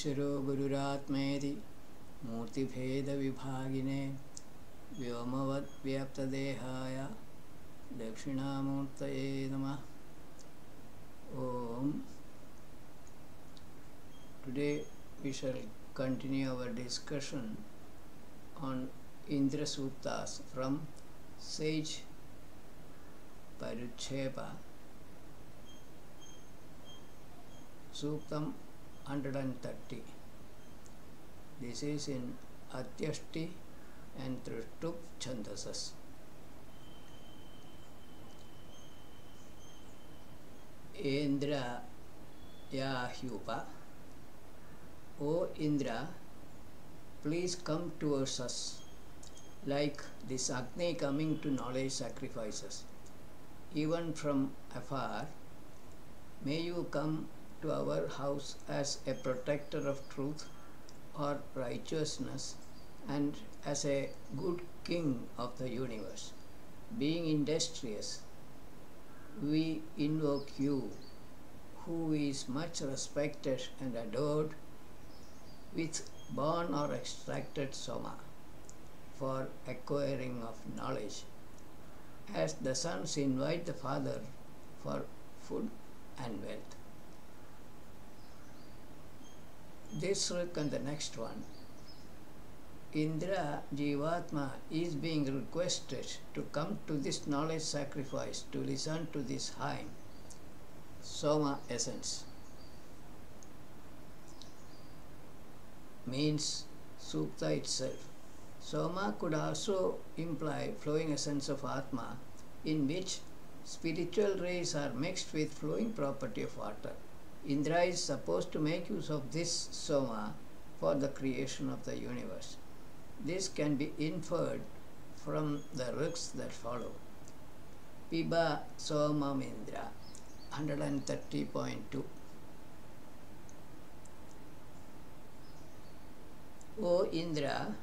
ईश्वरो गुरुरात्मेति मूर्तिभेदविभागिने व्योमवद्व्याप्तदेहाय दक्षिणामूर्तये नमः. Om. Today we shall continue our discussion on Indra Suttas from Sage Paruchepa, Suktam 130. This is in Atyashti and Trishtup Chandasas. Indra Yahyupa. O Indra, please come towards us, like this Agni coming to knowledge sacrifices. Even from afar, may you come to our house as a protector of truth or righteousness and as a good king of the universe. Being industrious, we invoke you, who is much respected and adored with born or extracted soma, for acquiring of knowledge, as the sons invite the father for food and wealth. This look and the next one. Indra Jivatma is being requested to come to this knowledge sacrifice to listen to this hymn, Soma essence. Means Sukta itself. Soma could also imply flowing essence of Atma, in which spiritual rays are mixed with flowing property of water. Indra is supposed to make use of this Soma for the creation of the universe. This can be inferred from the ruks that follow. Piba Somam Indra, 130.2. O Indra,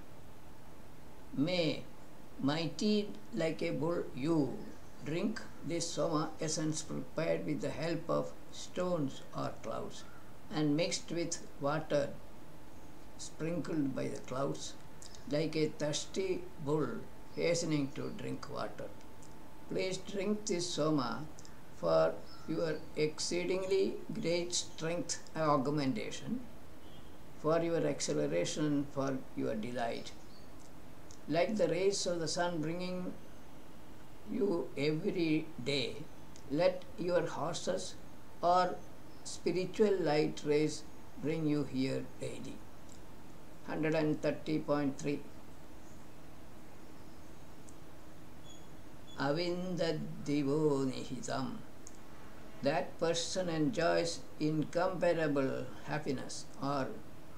may, mighty like a bull, you drink this Soma essence prepared with the help of stones or clouds and mixed with water sprinkled by the clouds, like a thirsty bull hastening to drink water. Please drink this Soma for your exceedingly great strength augmentation, for your acceleration, for your delight. Like the rays of the sun bringing you every day, let your horses or spiritual light rays bring you here daily. 130.3. Avindadivo nihitam. That person enjoys incomparable happiness or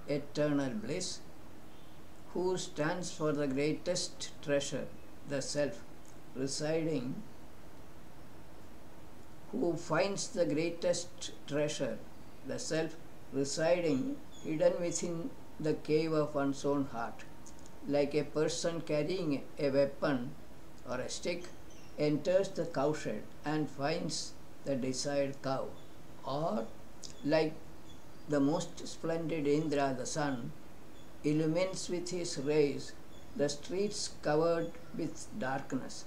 eternal bliss, who stands for the greatest treasure, the self, residing, who finds the greatest treasure, the self, residing hidden within the cave of one's own heart, like a person carrying a weapon or a stick enters the cowshed and finds the desired cow, or like the most splendid Indra, the sun, illumines with his rays the streets covered with darkness,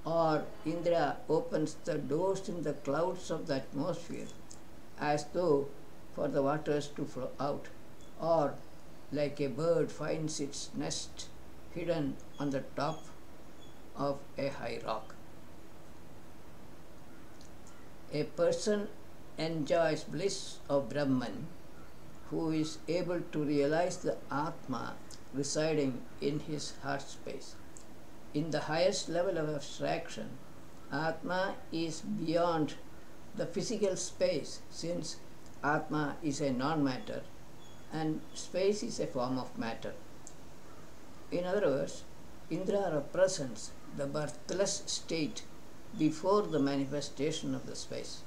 or Indra opens the doors in the clouds of the atmosphere as though for the waters to flow out, or like a bird finds its nest hidden on the top of a high rock. A person enjoys bliss of Brahman who is able to realize the Atma residing in his heart space. In the highest level of abstraction, Atma is beyond the physical space, since Atma is a non-matter and space is a form of matter. In other words, Indra represents the birthless state before the manifestation of the space.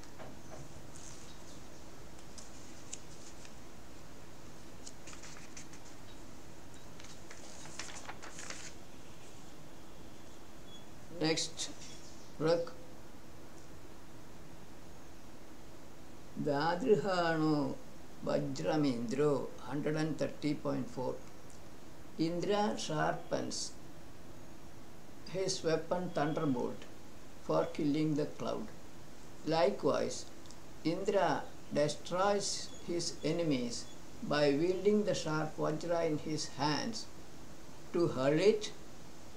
Next, Rak Dadrihano Vajramindro 130.4. Indra sharpens his weapon thunderbolt for killing the cloud. Likewise, Indra destroys his enemies by wielding the sharp Vajra in his hands to hurl it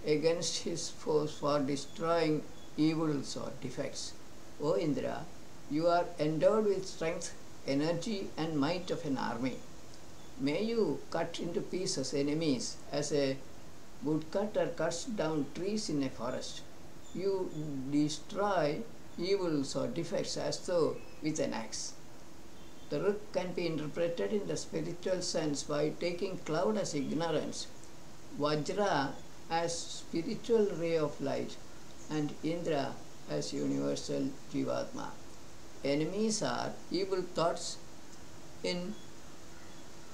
against his foes for destroying evils or defects. O Indra, you are endowed with strength, energy and might of an army. May you cut into pieces enemies as a woodcutter cuts down trees in a forest. You destroy evils or defects as though with an axe. The Ruk can be interpreted in the spiritual sense by taking cloud as ignorance, Vajra as spiritual ray of light, and Indra as universal Jivatma. Enemies are evil thoughts in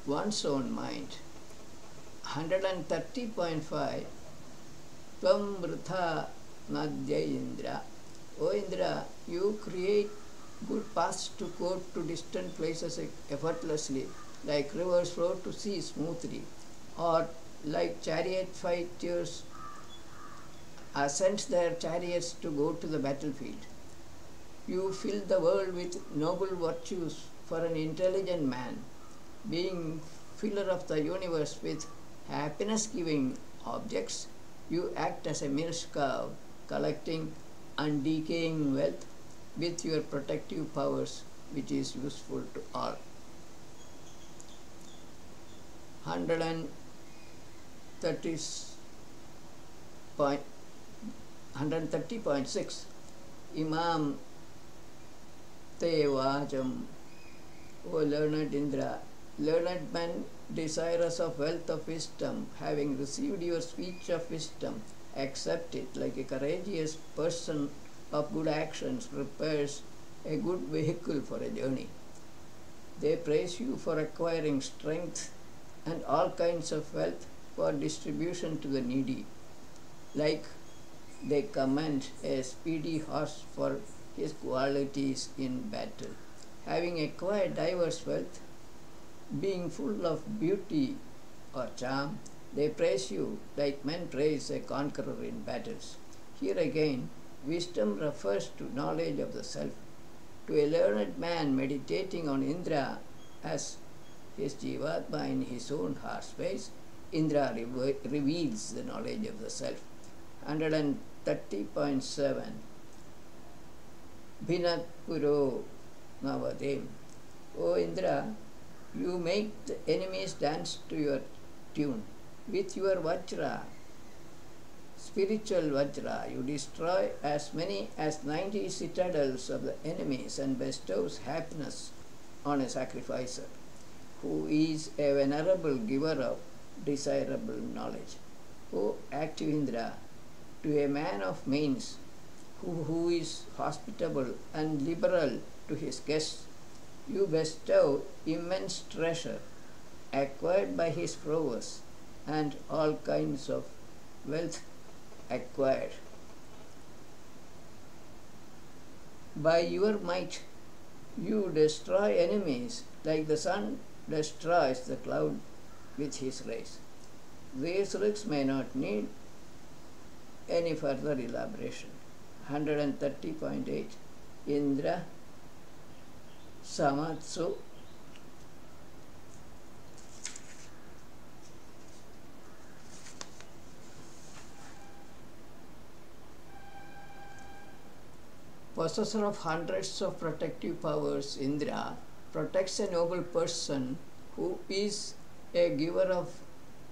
one's own mind. 130.5 Tvam Vritha Nadya Indra. O Indra, you create good paths to go to distant places effortlessly, like rivers flow to sea smoothly, or like chariot fighters ascend their chariots to go to the battlefield. You fill the world with noble virtues for an intelligent man, being filler of the universe with happiness-giving objects. You act as a milk cow, collecting undecaying wealth with your protective powers, which is useful to all. 130.6 Imam Te Vajam. O learned Indra, learned man, desirous of wealth of wisdom, having received your speech of wisdom, accept it like a courageous person of good actions prepares a good vehicle for a journey. They praise you for acquiring strength and all kinds of wealth for distribution to the needy. Like they commend a speedy horse for his qualities in battle. Having acquired diverse wealth, being full of beauty or charm, they praise you like men praise a conqueror in battles. Here again, wisdom refers to knowledge of the self. To a learned man meditating on Indra as his Jivatma in his own heart space, Indra reveals the knowledge of the self. 130.7 Bhinat Puro Navadem. O Indra, you make the enemies dance to your tune. With your Vajra, spiritual Vajra, you destroy as many as 90 citadels of the enemies and bestows happiness on a sacrificer, who is a venerable giver of desirable knowledge. O active Indra, to a man of means, who is hospitable and liberal to his guests, you bestow immense treasure acquired by his prowess and all kinds of wealth acquired. By your might, you destroy enemies like the sun destroys the cloud with his rays. These lyrics may not need any further elaboration. 130.8 Indra Samatsu. Possessor of hundreds of protective powers, Indra protects a noble person who is a giver of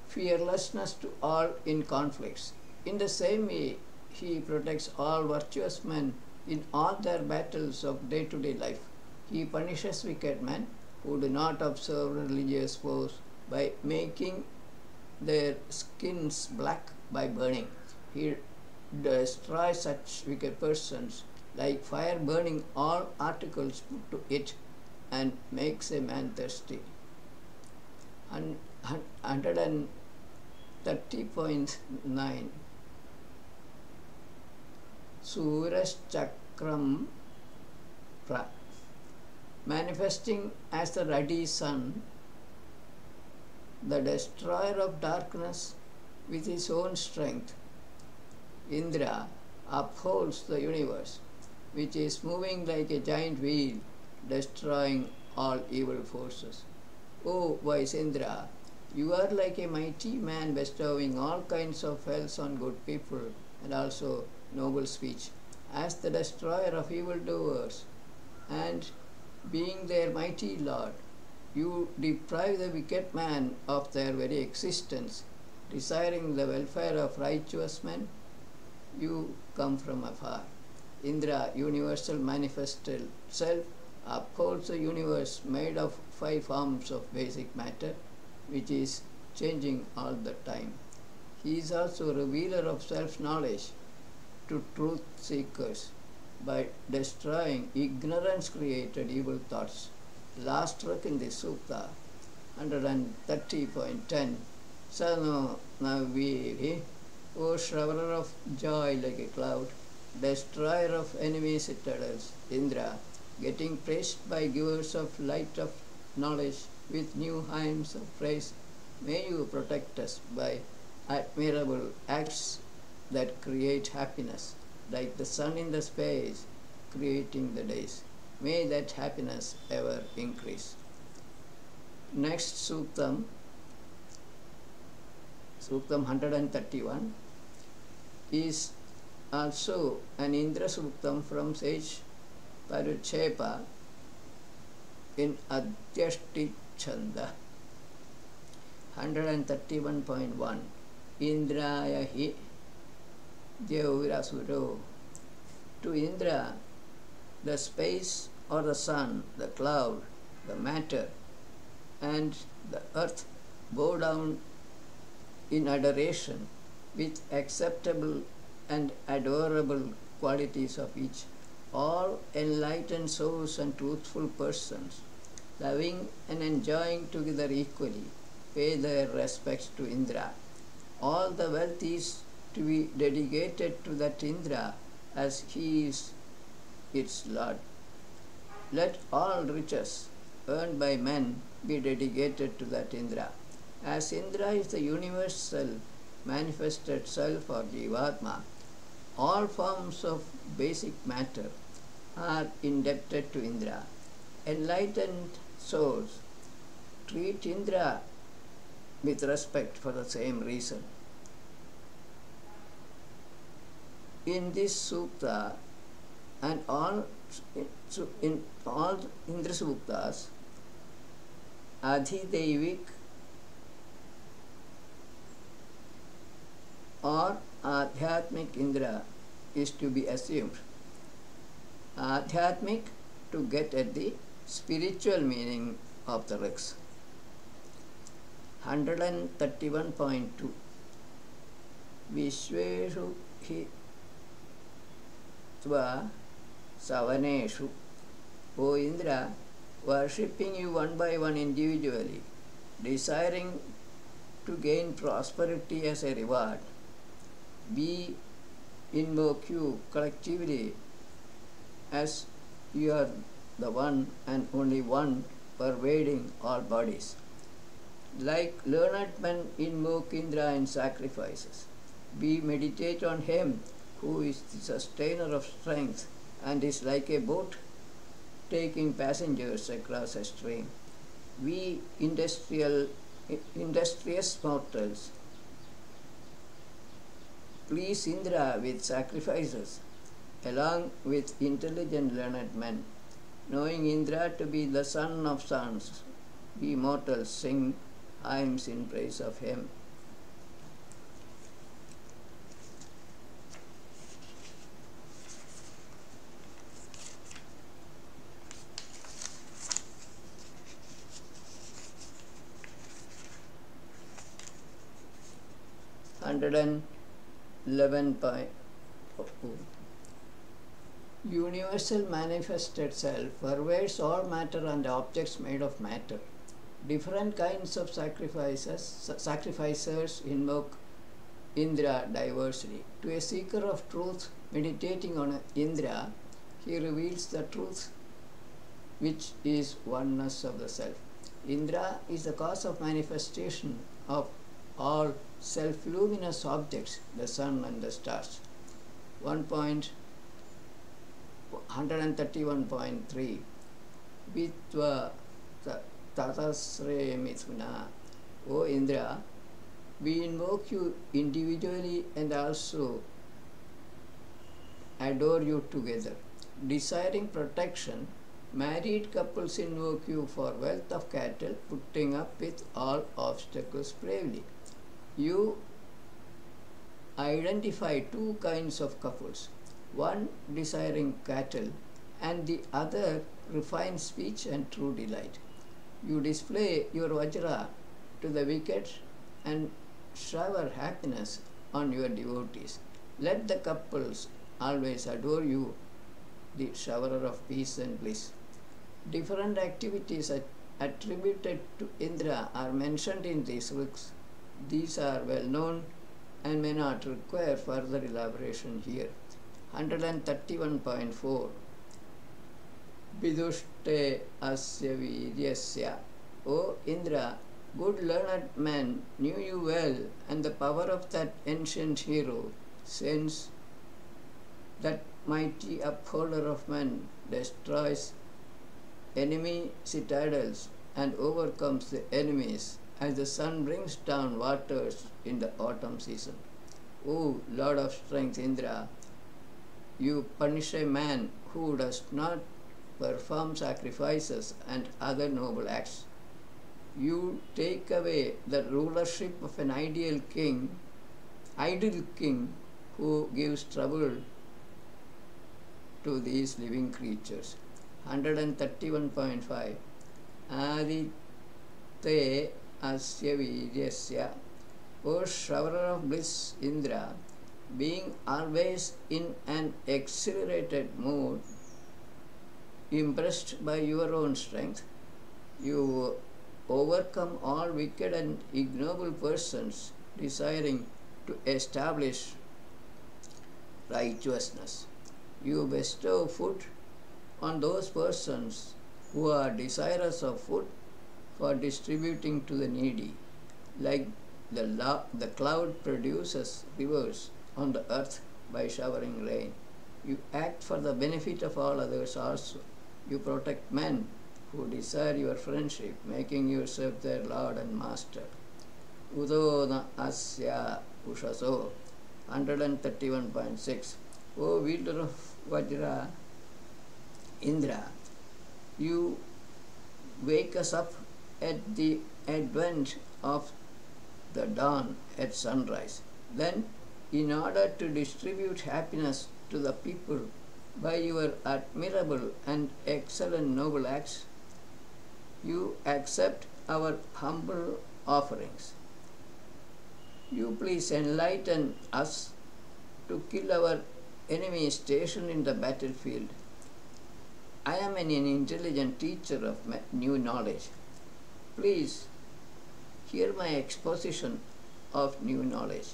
fearlessness to all in conflicts. In the same way, he protects all virtuous men in all their battles of day-to-day life. He punishes wicked men who do not observe religious vows by making their skins black by burning. He destroys such wicked persons like fire burning all articles put to it and makes a man thirsty. 130.9 Surashchakram Pra. Manifesting as the ruddy sun, the destroyer of darkness with his own strength, Indra upholds the universe, which is moving like a giant wheel, destroying all evil forces. O wise Indra, you are like a mighty man bestowing all kinds of helps on good people and also noble speech. As the destroyer of evildoers and being their mighty lord, you deprive the wicked man of their very existence. Desiring the welfare of righteous men, you come from afar. Indra, universal manifested self, upholds a universe made of 5 forms of basic matter, which is changing all the time. He is also a revealer of self-knowledge to truth seekers by destroying ignorance-created evil thoughts. Last work in this sutta, 130.10. Sano Naviri, O shrower of joy like a cloud, destroyer of enemy citadels, Indra, getting praised by givers of light of knowledge with new hymns of praise, may you protect us by admirable acts that create happiness, like the sun in the space, creating the days. May that happiness ever increase. Next Suktam, Suktam 131, is also an Indra Suktam from sage Paruchepa in Adyashti Chanda. 131.1. Indraya hi Devirasuro. To Indra, the space or the sun, the cloud, the matter, and the earth bow down in adoration with acceptable and adorable qualities of each. All enlightened souls and truthful persons, loving and enjoying together equally, pay their respects to Indra. All the wealth is to be dedicated to that Indra as he is its Lord. Let all riches earned by men be dedicated to that Indra. As Indra is the universal manifested self or Jivatma, all forms of basic matter are indebted to Indra. Enlightened souls treat Indra with respect for the same reason. In this sutta and in all Indra suktas, Adhideivik or Adhyatmic Indra is to be assumed. Adhyatmic to get at the spiritual meaning of the works. 131.2. Vishveshu hi tva savaneshu. O Indra, worshipping you one by one individually, desiring to gain prosperity as a reward, we invoke you collectively as you are the one and only one pervading all bodies. Like learned men invoke Indra in sacrifices, we meditate on him who is the sustainer of strength and is like a boat taking passengers across a stream. We industrious mortals please Indra with sacrifices along with intelligent learned men. Knowing Indra to be the son of suns, we mortals sing hymns in praise of him. And 11. Universal manifested self pervades all matter and objects made of matter. Different kinds of sacrificers invoke Indra diversely. To a seeker of truth meditating on Indra, he reveals the truth which is oneness of the self. Indra is the cause of manifestation of all self-luminous objects, the sun and the stars. 131.3 Vitva Tatasre Mithuna. O Indra, we invoke you individually and also adore you together. Desiring protection, married couples invoke you for wealth of cattle, putting up with all obstacles bravely. You identify two kinds of couples, one desiring cattle and the other refined speech and true delight. You display your Vajra to the wicked and shower happiness on your devotees. Let the couples always adore you, the showerer of peace and bliss. Different activities attributed to Indra are mentioned in these books. These are well known and may not require further elaboration here. 131.4 Vidushte asya vidyasya. O Indra, good learned man knew you well, and the power of that ancient hero, since that mighty upholder of men destroys enemy citadels and overcomes the enemies as the sun brings down waters in the autumn season. O Lord of strength Indra, you punish a man who does not perform sacrifices and other noble acts. You take away the rulership of an idle king who gives trouble to these living creatures. 131.5 Adite asya vidyasya. O showerer of bliss Indra, being always in an exhilarated mood, impressed by your own strength, you overcome all wicked and ignoble persons desiring to establish righteousness. You bestow food on those persons who are desirous of food for distributing to the needy, like the cloud produces rivers on the earth by showering rain. You act for the benefit of all others also. You protect men who desire your friendship, making yourself their lord and master. Udona asya ushaso. 131.6 O wielder of Vajra Indra, you wake us up at the advent of the dawn at sunrise. Then, in order to distribute happiness to the people by your admirable and excellent noble acts, you accept our humble offerings. You please enlighten us to kill our enemy stationed in the battlefield. I am an intelligent teacher of new knowledge. Please hear my exposition of new knowledge.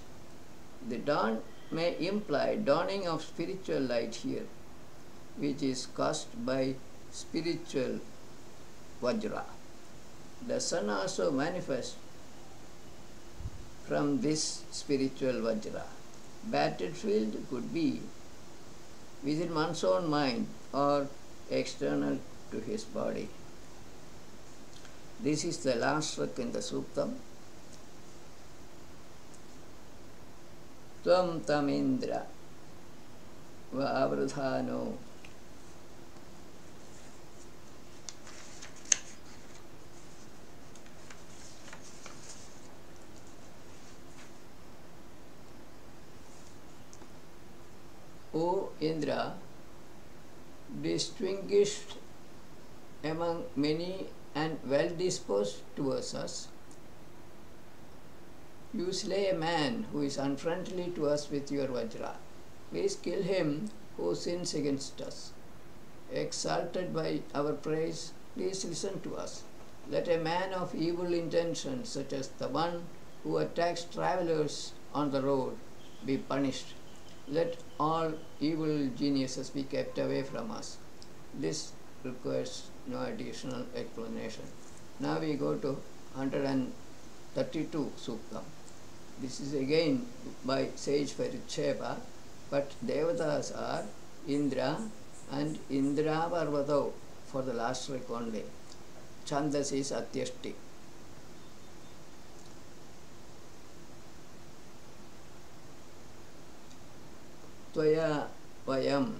The dawn may imply dawning of spiritual light here, which is caused by spiritual Vajra. The sun also manifests from this spiritual Vajra. Battlefield could be within one's own mind or external to his body. This is the last sloka in the Suktam. Tvam tamindra vavradhano. O Indra, distinguished among many and well disposed towards us, you slay a man who is unfriendly to us with your Vajra. Please kill him who sins against us. Exalted by our praise, please listen to us. Let a man of evil intentions, such as the one who attacks travelers on the road, be punished. Let all evil geniuses be kept away from us. This requires no additional explanation. Now we go to 132 Suktam. This is again by sage Paricheva, but Devatas are Indra and Indra Parvado for the last trick only. Chandas is Atyashti. Tvaya Vayam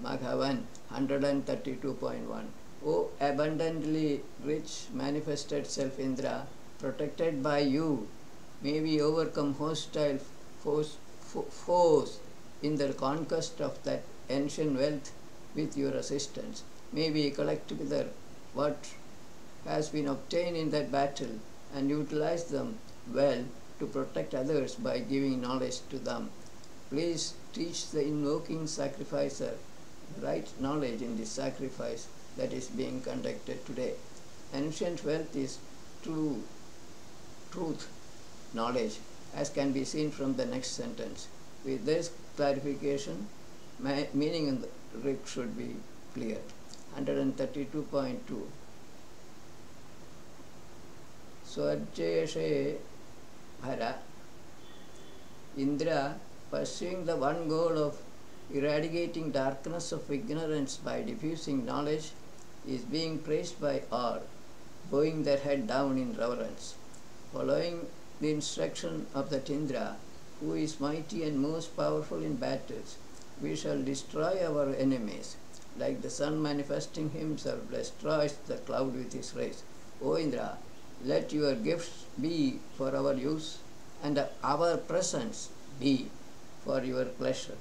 Maghavan 132.1. O abundantly rich manifested self Indra, protected by you, may we overcome hostile foes in the conquest of that ancient wealth with your assistance. May we collect together what has been obtained in that battle and utilize them well to protect others by giving knowledge to them. Please teach the invoking sacrificer right knowledge in this sacrifice that is being conducted today. Ancient wealth is true truth, knowledge, as can be seen from the next sentence. With this clarification, meaning in the rig should be clear. 132.2. Swarjeshe Bhara. Indra, pursuing the one goal of eradicating darkness of ignorance by diffusing knowledge, is being praised by all, bowing their head down in reverence. Following the instruction of that Indra, who is mighty and most powerful in battles, we shall destroy our enemies, like the sun manifesting himself destroys the cloud with his rays. O Indra, let your gifts be for our use, and our presence be for your pleasure.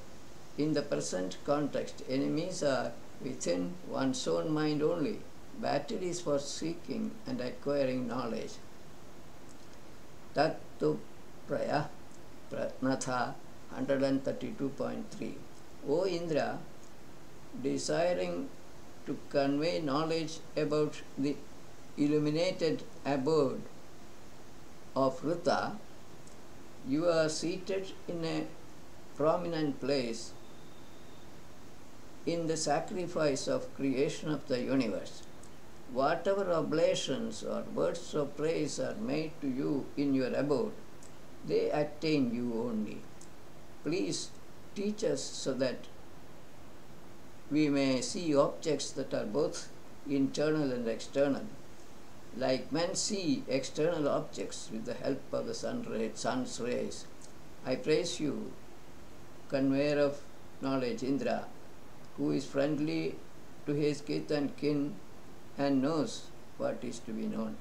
In the present context, enemies are within one's own mind only. Battle is for seeking and acquiring knowledge. Tattu Praya Pratnatha 132.3. O Indra, desiring to convey knowledge about the illuminated abode of Rita, you are seated in a prominent place in the sacrifice of creation of the universe. Whatever oblations or words of praise are made to you in your abode, they attain you only. Please teach us so that we may see objects that are both internal and external, like men see external objects with the help of the sun's rays. I praise you, conveyor of knowledge, Indra, who is friendly to his kith and kin and knows what is to be known.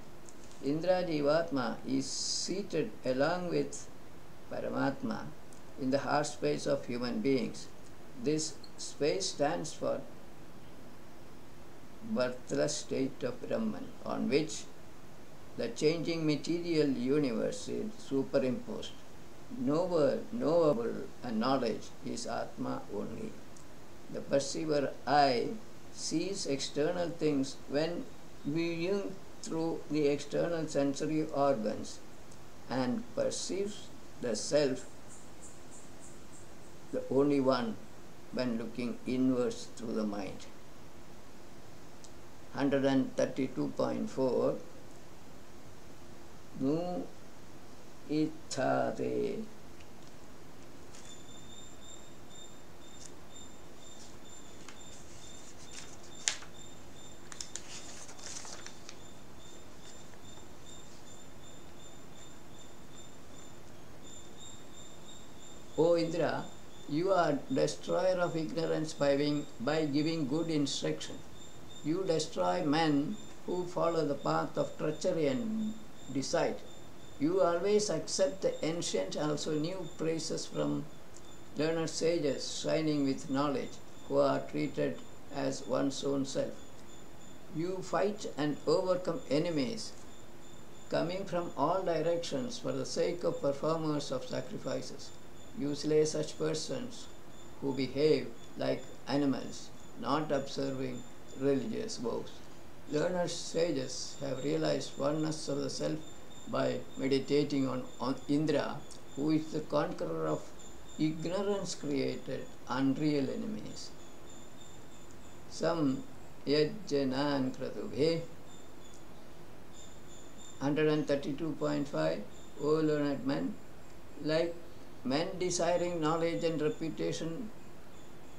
Indra Jivatma is seated along with Paramatma in the heart space of human beings. This space stands for birthless state of Brahman, on which the changing material universe is superimposed. Knower, knowable, and knowledge is Atma only. The perceiver eye sees external things when viewing through the external sensory organs and perceives the self, the only one, when looking inwards through the mind. 132.4. Nu ithade. O Indra, you are destroyer of ignorance by giving good instruction. You destroy men who follow the path of treachery and deceit. You always accept the ancient and also new praises from learned sages shining with knowledge, who are treated as one's own self. You fight and overcome enemies coming from all directions for the sake of performers of sacrifices. You slay such persons who behave like animals, not observing religious vows. Learned sages have realized oneness of the self by meditating on Indra, who is the conqueror of ignorance created unreal enemies. Some yajjanan kratubhe. 132.5. O learned men, like men desiring knowledge and reputation,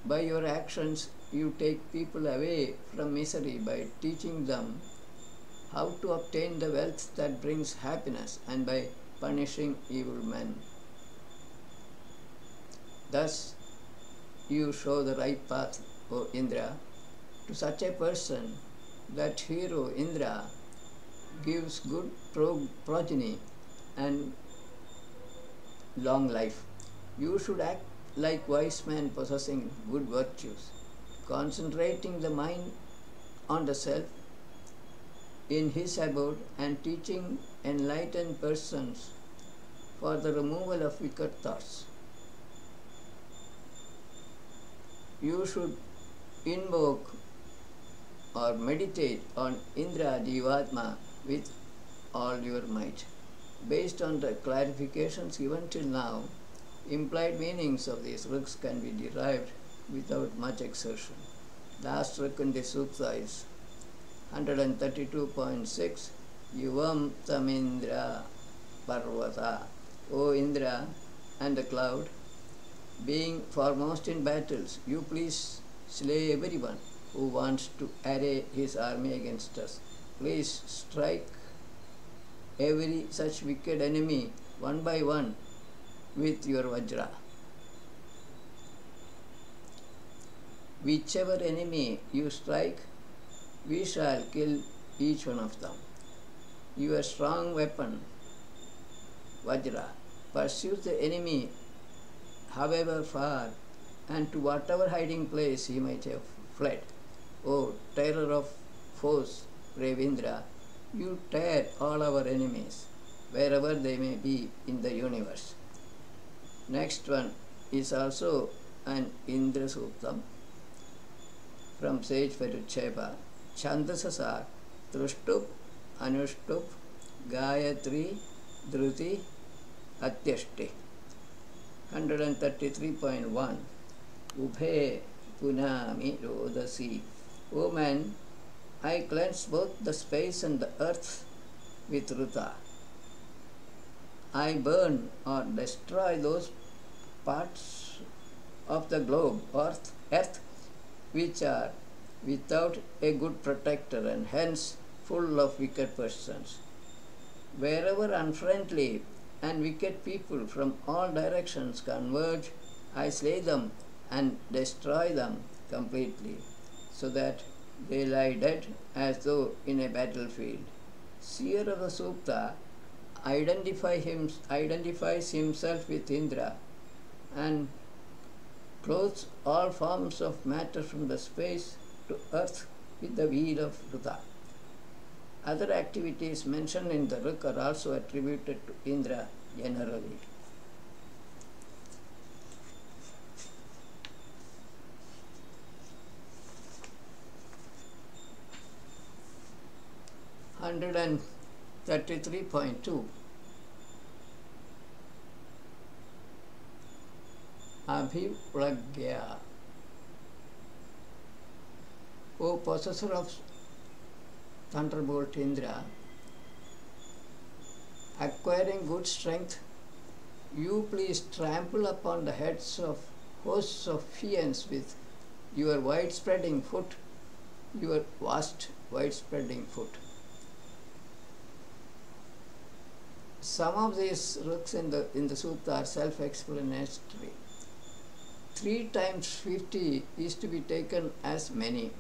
by your actions you take people away from misery by teaching them how to obtain the wealth that brings happiness and by punishing evil men. Thus you show the right path, O Indra. To such a person, that hero Indra gives good progeny and long life. You should act like wise men possessing good virtues, concentrating the mind on the self in his abode and teaching enlightened persons for the removal of wicked thoughts. You should invoke or meditate on Indra Jivatma with all your might. Based on the clarifications given till now, implied meanings of these ruks can be derived without much exertion. Last ruk in the sukta is 132.6. Yuvam Tamindra Parvata. O Indra and the cloud, being foremost in battles, you please slay everyone who wants to array his army against us. Please strike every such wicked enemy one by one with your Vajra. Whichever enemy you strike, we shall kill each one of them. Your strong weapon, Vajra, pursues the enemy however far and to whatever hiding place he might have fled. O terror of foes, brave Indra, you tear all our enemies, wherever they may be in the universe. Next one is also an Indra Suktam from Sage Paruchepa. Chandasas are Trushtup, Anushtup, Gayatri, Dhruti, Atyashti. 133.1. Ubhe Punami Rodasi. O man, I cleanse both the space and the earth with Ruta. I burn or destroy those parts of the globe, earth, which are without a good protector and hence full of wicked persons. Wherever unfriendly and wicked people from all directions converge, I slay them and destroy them completely, so that they lie dead as though in a battlefield. Seer of the Sukta identifies himself with Indra and clothes all forms of matter from the space to earth with the wheel of Ruta. Other activities mentioned in the Ruk are also attributed to Indra generally. Hundred and 33.2. Abhipragya. O possessor of thunderbolt Indra, acquiring good strength, you please trample upon the heads of hosts of fiends with your wide-spreading foot, your vast wide-spreading foot. Some of these ruks in the sutta are self-explanatory. 3 times 50 is to be taken as many.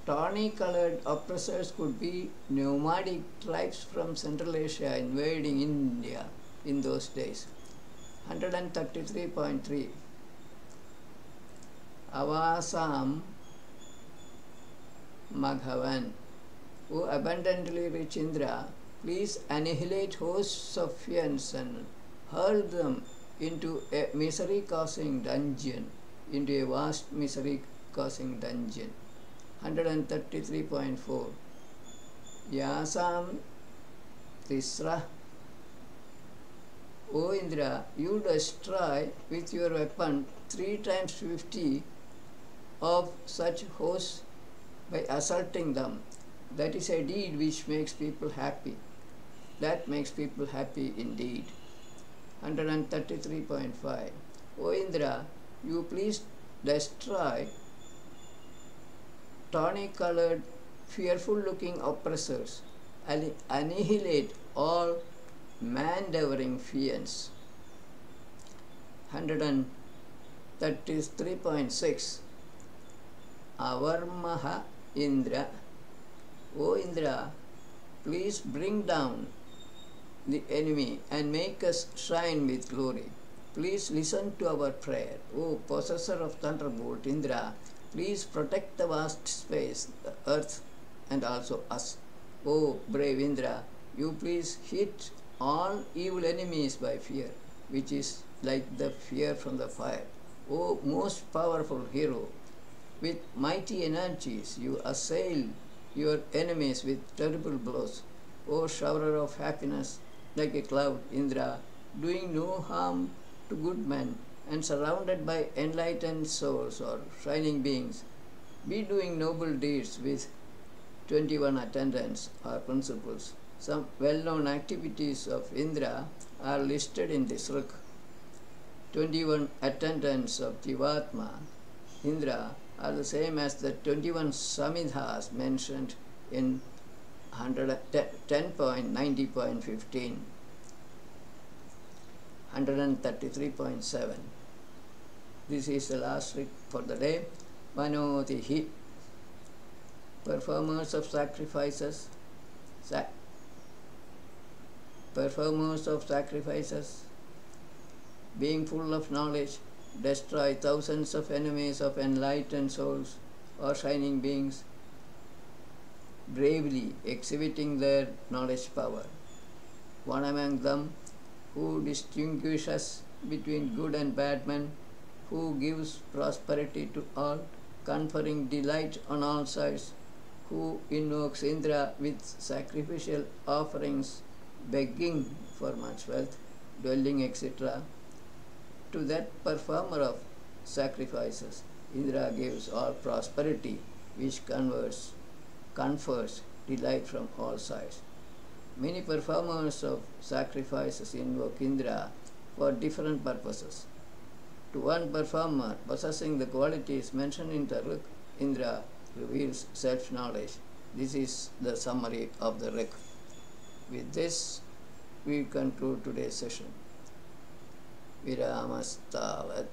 Tawny-colored oppressors could be nomadic tribes from Central Asia invading India in those days. 133.3. Avasam Maghavan. O abundantly rich Indra, please annihilate hosts of fiends and hurl them into a misery-causing dungeon, into a vast misery-causing dungeon. 133.4. Yasam Tisra. O Indra, you destroy with your weapon 3 times 50 of such hosts by assaulting them. That is a deed which makes people happy. That makes people happy indeed. 133.5. O Indra, you please destroy tawny-colored, fearful-looking oppressors, annihilate all man-devouring fiends. 133.6. Avarmaha Indra, O Indra, please bring down the enemy and make us shine with glory. Please listen to our prayer. O possessor of thunderbolt, Indra, please protect the vast space, the earth, and also us. O brave Indra, you please hit all evil enemies by fear, which is like the fear from the fire. O most powerful hero, with mighty energies you assail your enemies with terrible blows. O showerer of happiness, like a cloud, Indra, doing no harm to good men and surrounded by enlightened souls or shining beings, be doing noble deeds with 21 attendants or principles. Some well-known activities of Indra are listed in this rig. 21 attendants of Jivatma, Indra, are the same as the 21 Samhithas mentioned in 10.90.15. 133.7. This is the last trick for the day. Manotihi. Performers of sacrifices. Performers of sacrifices, being full of knowledge, destroy thousands of enemies of enlightened souls or shining beings, bravely exhibiting their knowledge power. One among them who distinguishes between good and bad men, who gives prosperity to all, conferring delight on all sides, who invokes Indra with sacrificial offerings, begging for much wealth, dwelling, etc. To that performer of sacrifices, Indra gives all prosperity, which confers delight from all sides. Many performers of sacrifices invoke Indra for different purposes. To one performer possessing the qualities mentioned in the Rig, Indra reveals self-knowledge. This is the summary of the Rig. With this, we conclude today's session. Viramastavat.